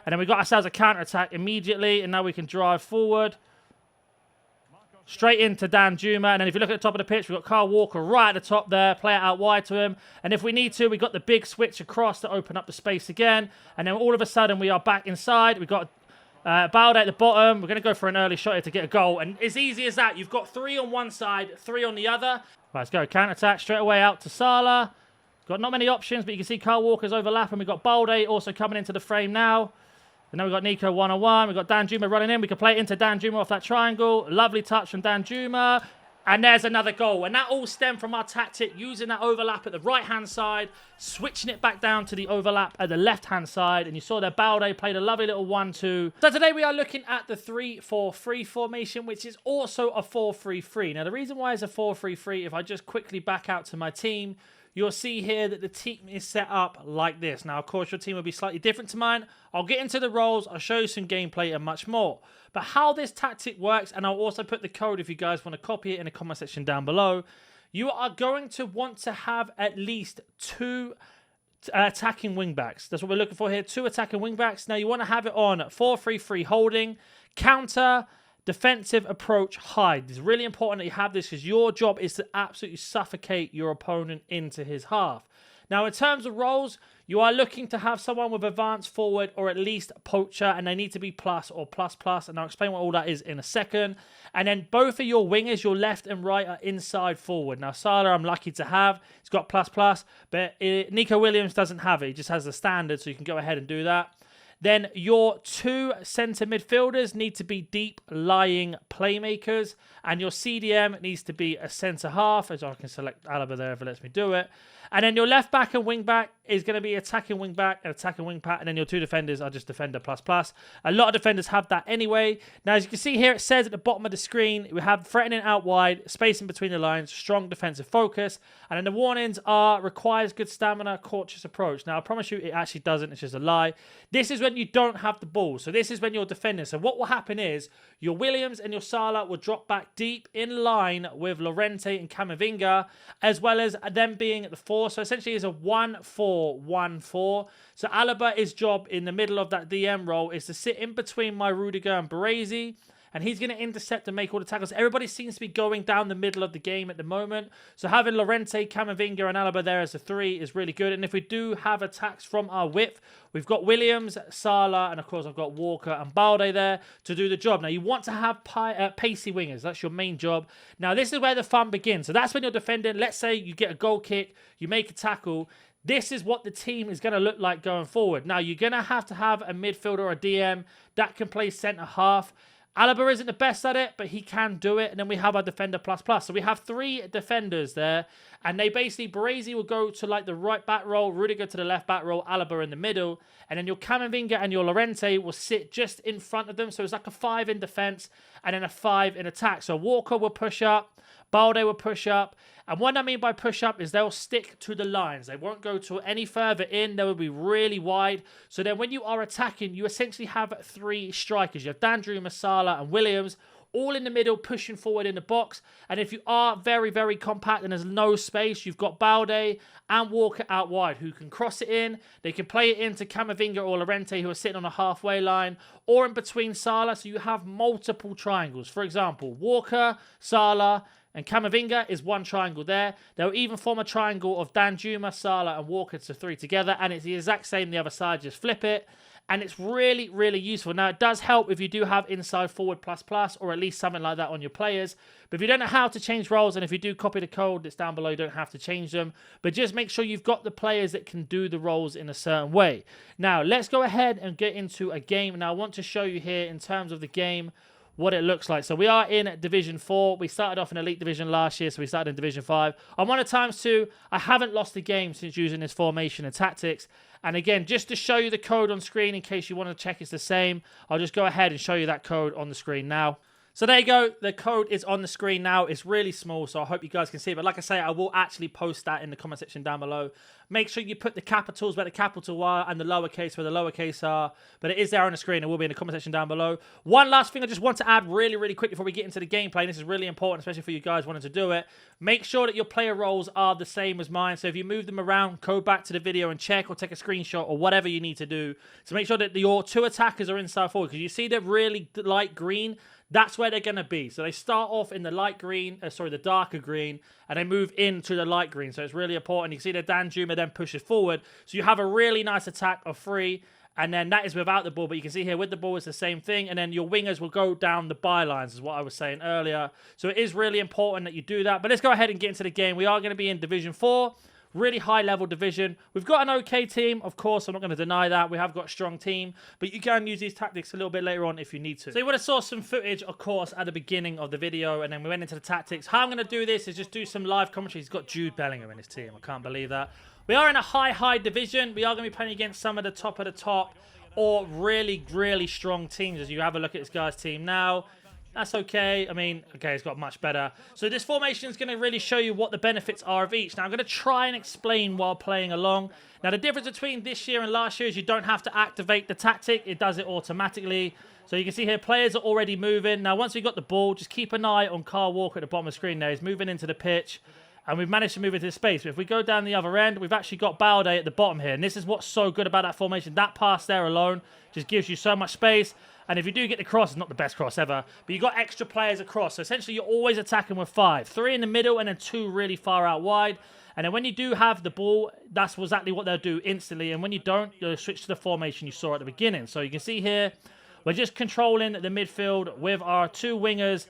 And then we got ourselves a counter-attack immediately, and now we can drive forward. Straight into Dan Juma, and then if you look at the top of the pitch, we've got Kyle Walker right at the top there, play it out wide to him, and if we need to, we got the big switch across to open up the space again, and then all of a sudden we are back inside. We've got Balde at the bottom. We're going to go for an early shot here to get a goal, and as easy as that, you've got 3 on one side, 3 on the other. Right, let's go, counter-attack straight away out to Salah. Got not many options, but you can see Kyle Walker's overlapping. We've got Balde also coming into the frame now. And then we've got Nico one-on-one. We've got Dan Juma running in. We can play it into Dan Juma off that triangle. Lovely touch from Dan Juma. And there's another goal. And that all stemmed from our tactic, using that overlap at the right-hand side, switching it back down to the overlap at the left-hand side. And you saw there Balde played a lovely little 1-2. So today we are looking at the 3-4-3 formation, which is also a 4-3-3. Now, the reason why it's a 4-3-3, if I just quickly back out to my team, you'll see here that the team is set up like this. Now, of course, your team will be slightly different to mine. I'll get into the roles, I'll show you some gameplay and much more. But how this tactic works, and I'll also put the code if you guys want to copy it in the comment section down below, you are going to want to have at least 2 attacking wingbacks. That's what we're looking for here, 2 attacking wingbacks. Now, you want to have it on 4-3-3 holding, counter, defensive approach, hide. It's really important that you have this because your job is to absolutely suffocate your opponent into his half. Now, in terms of roles, you are looking to have someone with advanced forward or at least poacher, and they need to be plus or plus plus, and I'll explain what all that is in a second. And then both of your wingers, your left and right, are inside forward. Now, Salah, I'm lucky to have. He's got plus plus, but Nico Williams doesn't have it. He just has the standard, so you can go ahead and do that. Then your 2 centre midfielders need to be deep lying playmakers, and your CDM needs to be a centre half, as I can select Alaba there if it lets me do it. And then your left back and wing back is going to be attacking wing back and attacking wing back, and then your 2 defenders are just defender plus plus. A lot of defenders have that anyway. Now, as you can see here, it says at the bottom of the screen, we have threatening out wide, spacing between the lines, strong defensive focus, and then the warnings are requires good stamina, cautious approach. Now, I promise you, it actually doesn't. It's just a lie. This is when you don't have the ball. So this is when you're defending. So what will happen is your Williams and your Salah will drop back deep in line with Llorente and Camavinga, as well as them being at the 4. So essentially it's a 1-4-1-4. So Alaba's job in the middle of that DM role is to sit in between my Rudiger and Baresi, and he's going to intercept and make all the tackles. Everybody seems to be going down the middle of the game at the moment. So having Llorente, Camavinga, and Alaba there as a 3 is really good. And if we do have attacks from our width, we've got Williams, Salah, and of course I've got Walker and Balde there to do the job. Now, you want to have pacey wingers. That's your main job. Now, this is where the fun begins. So that's when you're defending. Let's say you get a goal kick, you make a tackle. This is what the team is going to look like going forward. Now, you're going to have a midfielder or a DM that can play centre half. Alaba isn't the best at it, but he can do it. And then we have our defender plus plus. So we have 3 defenders there. And they basically, Baresi will go to like the right back role, Rudiger to the left back role, Alaba in the middle. And then your Camavinga and your Llorente will sit just in front of them. So it's like a 5 in defense and then a 5 in attack. So Walker will push up, Balde will push up. And what I mean by push up is they'll stick to the lines. They won't go to any further in. They will be really wide. So then when you are attacking, you essentially have 3 strikers. You have Dan Juma, Salah, and Williams, all in the middle, pushing forward in the box. And if you are very, very compact and there's no space, you've got Balde and Walker out wide who can cross it in. They can play it into Camavinga or Llorente who are sitting on a halfway line or in between Salah. So you have multiple triangles. For example, Walker, Salah, and Camavinga is 1 triangle there. They'll even form a triangle of Dan Juma, Salah, and Walker to 3 together. And it's the exact same the other side. Just flip it. And it's really, really useful. Now, it does help if you do have inside forward plus plus or at least something like that on your players. But if you don't know how to change roles, and if you do copy the code that's down below, you don't have to change them. But just make sure you've got the players that can do the roles in a certain way. Now, let's go ahead and get into a game. Now, I want to show you here in terms of the game what it looks like. So we are in Division 4. We started off in Elite Division last year, so we started in Division 5. I'm on a ×2. I haven't lost a game since using this formation and tactics. And again, just to show you the code on screen in case you want to check it's the same, I'll just go ahead and show you that code on the screen now. So there you go. The code is on the screen now. It's really small, so I hope you guys can see it. But like I say, I will actually post that in the comment section down below. Make sure you put the capitals where the capital are and the lowercase where the lowercase are. But it is there on the screen. It will be in the comment section down below. One last thing I just want to add really, really quick before we get into the gameplay. And this is really important, especially for you guys wanting to do it. Make sure that your player roles are the same as mine. So if you move them around, go back to the video and check or take a screenshot or whatever you need to do to make sure that your two attackers are inside forward. Because you see they're really light green. That's where they're going to be. So they start off in the light green, the darker green, and they move into the light green. So it's really important. You can see that Danjuma then pushes forward. So you have a really nice attack of 3, and then that is without the ball. But you can see here with the ball, it's the same thing. And then your wingers will go down the bylines, is what I was saying earlier. So it is really important that you do that. But let's go ahead and get into the game. We are going to be in Division 4. Really high-level division. We've got an okay team, of course. I'm not going to deny that. We have got a strong team. But you can use these tactics a little bit later on if you need to. So you would have saw some footage, of course, at the beginning of the video. And then we went into the tactics. How I'm going to do this is just do some live commentary. He's got Jude Bellingham in his team. I can't believe that. We are in a high division. We are going to be playing against some of the top or really, really strong teams. As you have a look at this guy's team now. That's okay. I mean, okay, it's got much better. So this formation is going to really show you what the benefits are of each. Now, I'm going to try and explain while playing along. Now, the difference between this year and last year is you don't have to activate the tactic. It does it automatically. So you can see here, players are already moving. Now, once we got the ball, just keep an eye on Kyle Walker at the bottom of the screen there. He's moving into the pitch. And we've managed to move into the space. But if we go down the other end, we've actually got Balde at the bottom here. And this is what's so good about that formation. That pass there alone just gives you so much space. And if you do get the cross, it's not the best cross ever, but you've got extra players across. So essentially, you're always attacking with 5. 3 in the middle and then 2 really far out wide. And then when you do have the ball, that's exactly what they'll do instantly. And when you don't, you'll switch to the formation you saw at the beginning. So you can see here, we're just controlling the midfield with our 2 wingers.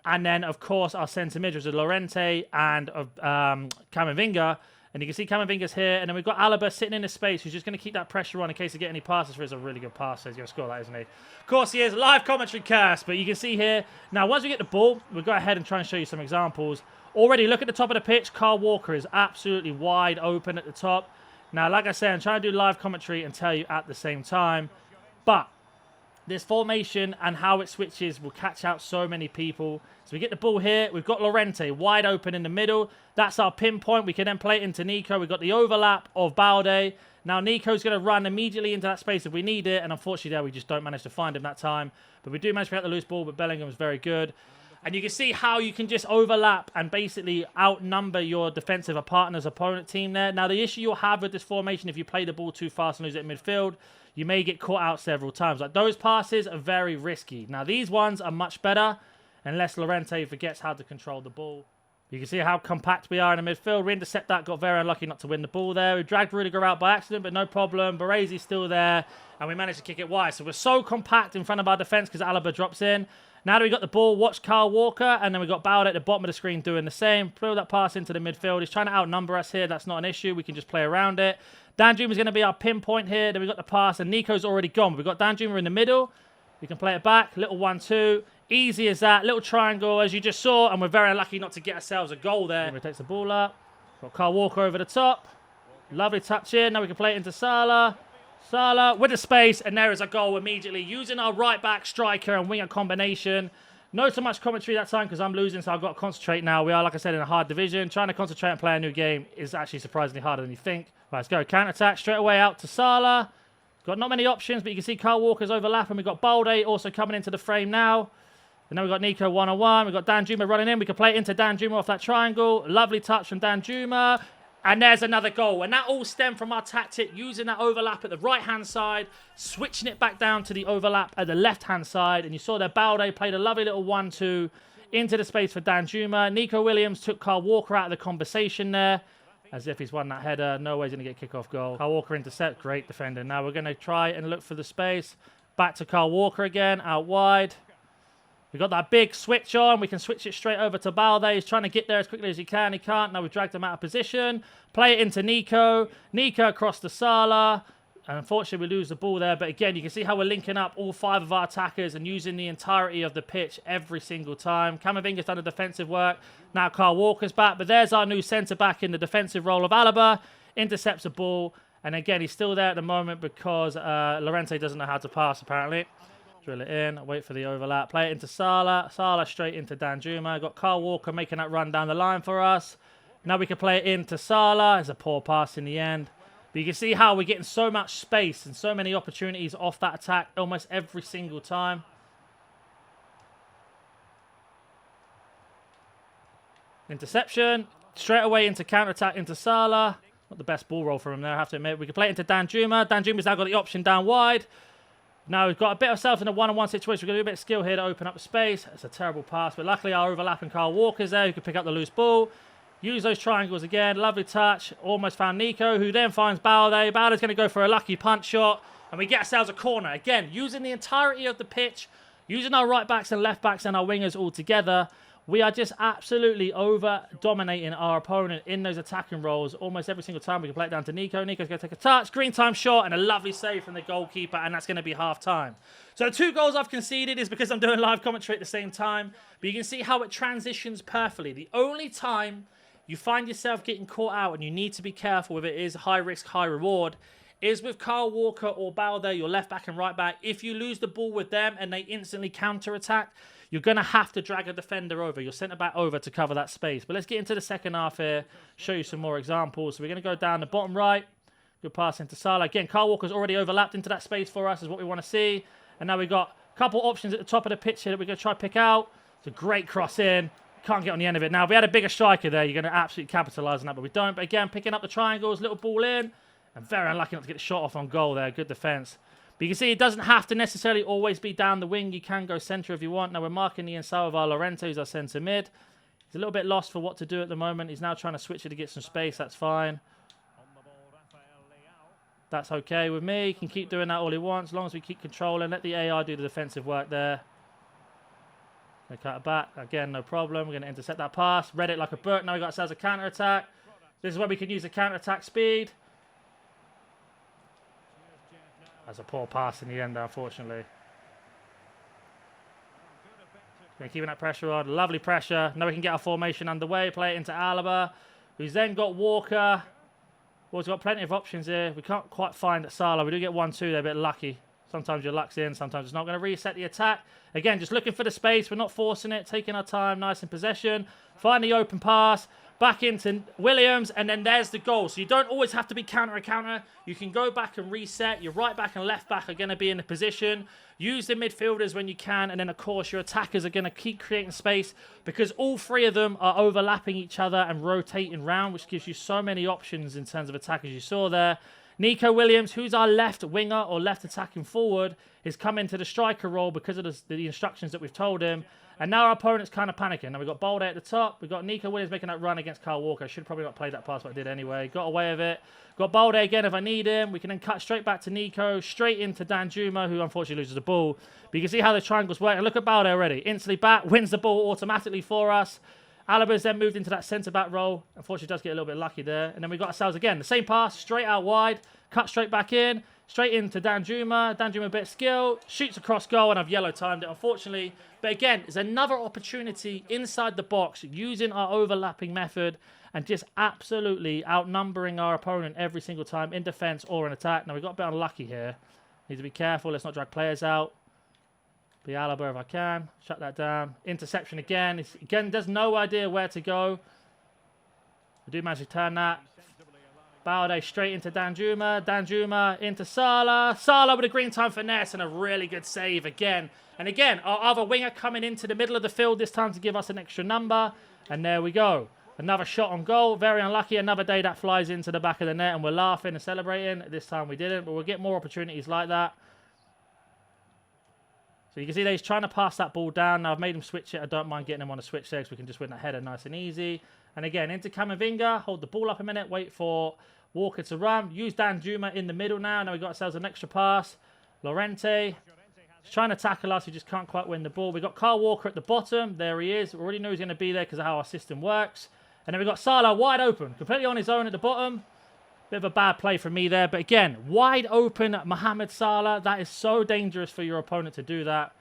And then, of course, our centre mid, which is Llorente and Camavinga. And you can see Camavinga's here. And then we've got Alaba sitting in the space who's just going to keep that pressure on in case they get any passes for us. A really good pass. So he's going to score that, isn't he? Of course, he is. Live commentary cast. But you can see here. Now, once we get the ball, we'll go ahead and try and show you some examples. Already, look at the top of the pitch. Kyle Walker is absolutely wide open at the top. Now, like I said, I'm trying to do live commentary and tell you at the same time. But this formation and how it switches will catch out so many people. So we get the ball here. We've got Llorente wide open in the middle. That's our pinpoint. We can then play it into Nico. We've got the overlap of Balde. Now Nico's going to run immediately into that space if we need it. And unfortunately there we just don't manage to find him that time. But we do manage to pick up the loose ball. But Bellingham is very good. And you can see how you can just overlap and basically outnumber your defensive partner's opponent team there. Now the issue you'll have with this formation, if you play the ball too fast and lose it in midfield, you may get caught out several times. Like those passes are very risky. Now these ones are much better unless Llorente forgets how to control the ball. You can see how compact we are in the midfield. We intercept that, got very unlucky not to win the ball there. We dragged Rudiger out by accident, but no problem. Barezi's still there, and we managed to kick it wide. So we're so compact in front of our defence because Alaba drops in. Now that we got the ball, watch Kyle Walker, and then we got Balde at the bottom of the screen doing the same. Throw that pass into the midfield. He's trying to outnumber us here. That's not an issue. We can just play around it. Danjuma is going to be our pinpoint here. Then we got the pass, and Nico's already gone. We've got Danjuma in the middle. We can play it back. Little 1-2. Easy as that. Little triangle, as you just saw, and we're very unlucky not to get ourselves a goal there. He takes the ball up. Got Kyle Walker over the top. Lovely touch in. Now we can play it into Salah. Salah with the space, and there is a goal immediately using our right-back striker and winger combination. Not so much commentary that time because I'm losing, so I've got to concentrate now. We are, like I said, in a hard division. Trying to concentrate and play a new game is actually surprisingly harder than you think. Right, let's go. Counter-attack straight away out to Salah. Got not many options, but you can see Kyle Walker's overlapping. We've got Balde also coming into the frame now. And then we've got Nico one-on-one. We've got Danjuma running in. We can play it into Danjuma off that triangle. Lovely touch from Danjuma. And there's another goal. And that all stemmed from our tactic, using that overlap at the right-hand side, switching it back down to the overlap at the left-hand side. And you saw there Balde played a lovely little 1-2 into the space for Danjuma. Nico Williams took Kyle Walker out of the conversation there, as if he's won that header. No way he's going to get a kickoff goal. Kyle Walker intercept. Great defending. Now we're going to try and look for the space. Back to Kyle Walker again, out wide. We've got that big switch on. We can switch it straight over to Balde. He's trying to get there as quickly as he can. He can't. Now we've dragged him out of position. Play it into Nico. Nico across to Salah. And unfortunately, we lose the ball there. But again, you can see how we're linking up all 5 of our attackers and using the entirety of the pitch every single time. Camavinga's done the defensive work. Now Kyle Walker's back. But there's our new centre-back in the defensive role of Alaba. Intercepts the ball. And again, he's still there at the moment because Llorente doesn't know how to pass, apparently. Drill it in, wait for the overlap. Play it into Salah. Salah straight into Danjuma. Got Kyle Walker making that run down the line for us. Now we can play it into Salah. It's a poor pass in the end. But you can see how we're getting so much space and so many opportunities off that attack almost every single time. Interception. Straight away into counter-attack into Salah. Not the best ball roll from him there, I have to admit. We can play it into Danjuma. Danjuma's now got the option down wide. Now we've got a bit of ourselves in a one-on-one situation. We're going to do a bit of skill here to open up the space. It's a terrible pass, but luckily our overlapping Kyle Walker's there who can pick up the loose ball. Use those triangles again. Lovely touch. Almost found Nico, who then finds Balde. Balde's going to go for a lucky punch shot, and we get ourselves a corner. Again, using the entirety of the pitch, using our right backs and left backs and our wingers all together. We are just absolutely over-dominating our opponent in those attacking roles almost every single time. We can play it down to Nico. Nico's going to take a touch. Green time shot and a lovely save from the goalkeeper, and that's going to be half-time. So the 2 goals I've conceded is because I'm doing live commentary at the same time. But you can see how it transitions perfectly. The only time you find yourself getting caught out and you need to be careful if it is high risk, high reward is with Kyle Walker or Balde, your left back and right back. If you lose the ball with them and they instantly counter-attack, you're going to have to drag a defender over, your centre-back over to cover that space. But let's get into the second half here, show you some more examples. So we're going to go down the bottom right. Good pass into Salah. Again, Kyle Walker's already overlapped into that space for us, is what we want to see. And now we've got a couple options at the top of the pitch here that we're going to try to pick out. It's a great cross in. Can't get on the end of it. Now, if we had a bigger striker there, you're going to absolutely capitalise on that, but we don't. But again, picking up the triangles, little ball in. And very unlucky not to get the shot off on goal there. Good defence. But you can see it doesn't have to necessarily always be down the wing. You can go centre if you want. Now we're marking the inside of our Lorente, who's our centre mid. He's a little bit lost for what to do at the moment. He's now trying to switch it to get some space. That's fine. That's okay with me. He can keep doing that all he wants, as long as we keep controlling. Let the AI do the defensive work there. They cut it back. Again, no problem. We're going to intercept that pass. Read it like a book. Now we've got ourselves a counter-attack. This is where we can use the counter-attack speed. That's a poor pass in the end, unfortunately. Keeping that pressure on. Lovely pressure. Now we can get our formation underway. Play it into Alaba, who's then got Walker. Well, we've got plenty of options here. We can't quite find Salah. We do get 1-2 there, a bit lucky. Sometimes your luck's in, sometimes it's not. Going to reset the attack. Again, just looking for the space. We're not forcing it, taking our time, nice in possession. Find the open pass. Back into Williams, and then there's the goal. So you don't always have to be counter. You can go back and reset. Your right back and left back are going to be in the position. Use the midfielders when you can, and then, of course, your attackers are going to keep creating space because all 3 of them are overlapping each other and rotating round, which gives you so many options in terms of attack, as you saw there. Nico Williams, who's our left winger or left attacking forward, is coming to the striker role because of the instructions that we've told him. And now our opponent's kind of panicking. Now we've got Balde at the top. We've got Nico Williams making that run against Kyle Walker. Should probably not play that pass, but I did anyway. Got away with it. Got Balde again if I need him. We can then cut straight back to Nico, straight into Danjuma, who unfortunately loses the ball. But you can see how the triangles work. And look at Balde already. Instantly back, wins the ball automatically for us. Alaba's then moved into that centre-back role. Unfortunately, does get a little bit lucky there. And then we got ourselves again. The same pass, straight out wide. Cut straight back in. Straight into Danjuma. Danjuma a bit of skill. Shoots across goal, and I've yellow timed it, unfortunately. But again, it's another opportunity inside the box using our overlapping method and just absolutely outnumbering our opponent every single time in defence or in attack. Now, we got a bit unlucky here. Need to be careful. Let's not drag players out. Be Alaba if I can. Shut that down. Interception again. Again, there's no idea where to go. We do manage to turn that. Balde straight into Danjuma. Danjuma into Salah. Salah with a green time finesse and a really good save again. And again, our other winger coming into the middle of the field this time to give us an extra number. And there we go. Another shot on goal. Very unlucky. Another day that flies into the back of the net and we're laughing and celebrating. This time we didn't, but we'll get more opportunities like that. So you can see that he's trying to pass that ball down. Now I've made him switch it. I don't mind getting him on a switch there so we can just win that header nice and easy. And again, into Camavinga. Hold the ball up a minute. Wait for Walker to run. Use Danjuma in the middle now. Now we've got ourselves an extra pass. Lorente. He's trying to tackle us. We just can't quite win the ball. We've got Kyle Walker at the bottom. There he is. We already knew he's going to be there because of how our system works. And then we've got Salah wide open. Completely on his own at the bottom. Bit of a bad play from me there. But again, wide open Mohamed Salah. That is so dangerous for your opponent to do that.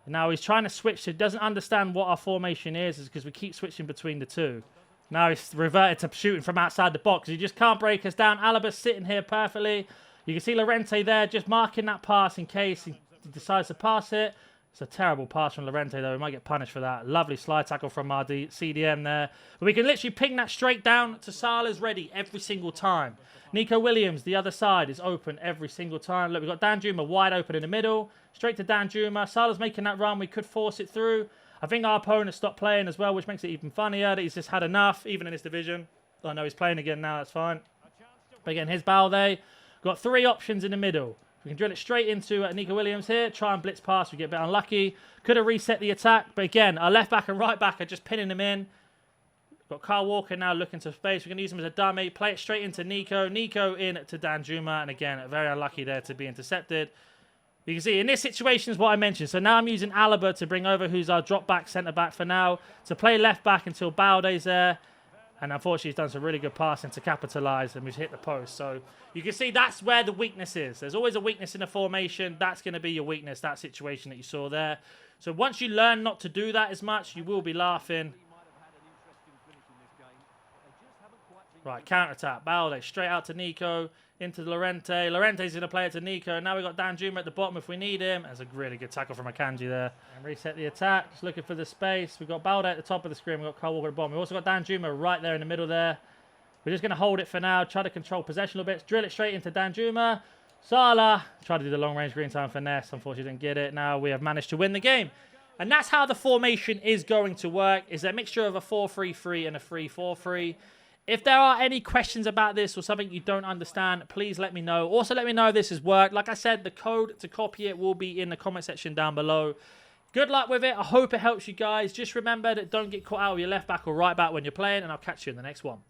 Now he's trying to switch. He doesn't understand what our formation is because we keep switching between the two. Now he's reverted to shooting from outside the box. He just can't break us down. Alaba's sitting here perfectly. You can see Lorente there just marking that pass in case he decides to pass it. It's a terrible pass from Llorente, though. We might get punished for that. Lovely slide tackle from our CDM there. But we can literally ping that straight down to Salah's ready every single time. Nico Williams, the other side, is open every single time. Look, we've got Danjuma wide open in the middle. Straight to Danjuma. Salah's making that run. We could force it through. I think our opponent stopped playing as well, which makes it even funnier that he's just had enough, even in this division. I know he's playing again now. That's fine. But again, here's Balde. Got 3 options in the middle. We can drill it straight into Nico Williams here. Try and blitz pass. We get a bit unlucky. Could have reset the attack. But again, our left back and right back are just pinning him in. Got Kyle Walker now looking to space. We're going to use him as a dummy. Play it straight into Nico. Nico in to Danjuma. And again, very unlucky there to be intercepted. You can see in this situation is what I mentioned. So now I'm using Alaba to bring over, who's our drop back centre back for now, to play left back until Balde's there. And unfortunately, he's done some really good passing to capitalise, and we've hit the post. So you can see that's where the weakness is. There's always a weakness in a formation. That's going to be your weakness, that situation that you saw there. So once you learn not to do that as much, you will be laughing. Right, counter-attack. Balde straight out to Nico, into Llorente. Llorente's going to play it to Nico. Now we've got Danjuma at the bottom if we need him. That's a really good tackle from Akanji there. And reset the attack. Just looking for the space. We've got Balde at the top of the screen. We've got Kyle Walker at the bottom. We've also got Danjuma right there in the middle there. We're just going to hold it for now. Try to control possession a little bit. Drill it straight into Danjuma. Salah. Try to do the long-range green time finesse. Unfortunately, didn't get it. Now we have managed to win the game. And that's how the formation is going to work. Is a mixture of a 4-3-3 and a 3-4-3. If there are any questions about this or something you don't understand, please let me know. Also, let me know if this has worked. Like I said, the code to copy it will be in the comment section down below. Good luck with it. I hope it helps you guys. Just remember that don't get caught out with your left back or right back when you're playing, and I'll catch you in the next one.